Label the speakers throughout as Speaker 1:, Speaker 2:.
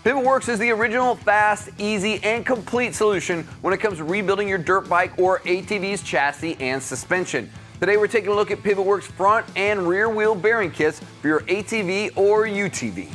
Speaker 1: PivotWorks is the original, fast, easy, and complete solution when it comes to rebuilding your dirt bike or ATV's chassis and suspension. Today we're taking a look at PivotWorks front and rear wheel bearing kits for your ATV or UTV.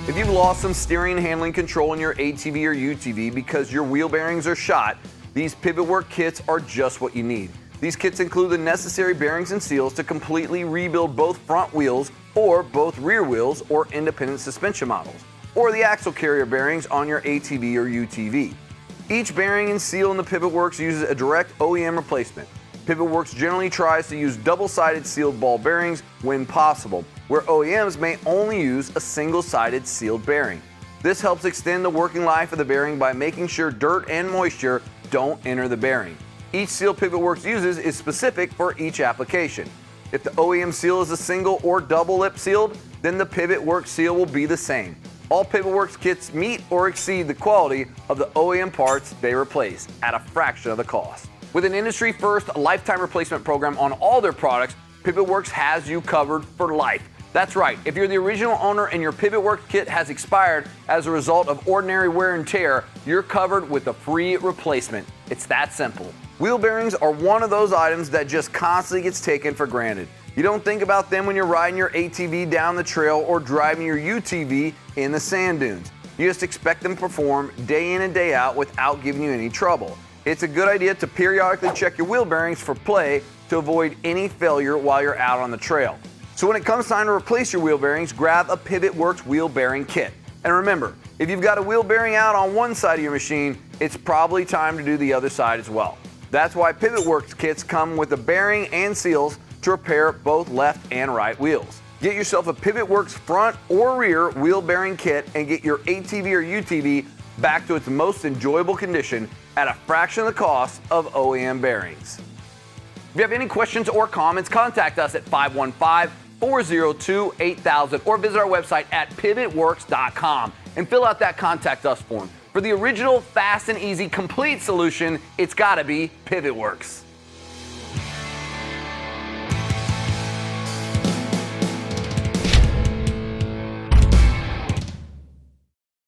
Speaker 1: If you've lost some steering and handling control in your ATV or UTV because your wheel bearings are shot, these PivotWorks kits are just what you need. These kits include the necessary bearings and seals to completely rebuild both front wheels or both rear wheels or independent suspension models, or the axle carrier bearings on your ATV or UTV. Each bearing and seal in the PivotWorks uses a direct OEM replacement. PivotWorks generally tries to use double-sided sealed ball bearings when possible, where OEMs may only use a single-sided sealed bearing. This helps extend the working life of the bearing by making sure dirt and moisture don't enter the bearing. Each seal PivotWorks uses is specific for each application. If the OEM seal is a single or double lip sealed, then the PivotWorks seal will be the same. All PivotWorks kits meet or exceed the quality of the OEM parts they replace at a fraction of the cost. With an industry-first lifetime replacement program on all their products, PivotWorks has you covered for life. That's right, if you're the original owner and your PivotWorks kit has expired as a result of ordinary wear and tear, you're covered with a free replacement. It's that simple. Wheel bearings are one of those items that just constantly gets taken for granted. You don't think about them when you're riding your ATV down the trail or driving your UTV in the sand dunes. You just expect them to perform day in and day out without giving you any trouble. It's a good idea to periodically check your wheel bearings for play to avoid any failure while you're out on the trail. So when it comes time to replace your wheel bearings, grab a PivotWorks wheel bearing kit. And remember, if you've got a wheel bearing out on one side of your machine, it's probably time to do the other side as well. That's why PivotWorks kits come with a bearing and seals to repair both left and right wheels. Get yourself a PivotWorks front or rear wheel bearing kit and get your ATV or UTV back to its most enjoyable condition at a fraction of the cost of OEM bearings. If you have any questions or comments, contact us at 515-402-8000 or visit our website at pivotworks.com and fill out that contact us form. For the original, fast and easy, complete solution, it's gotta be PivotWorks.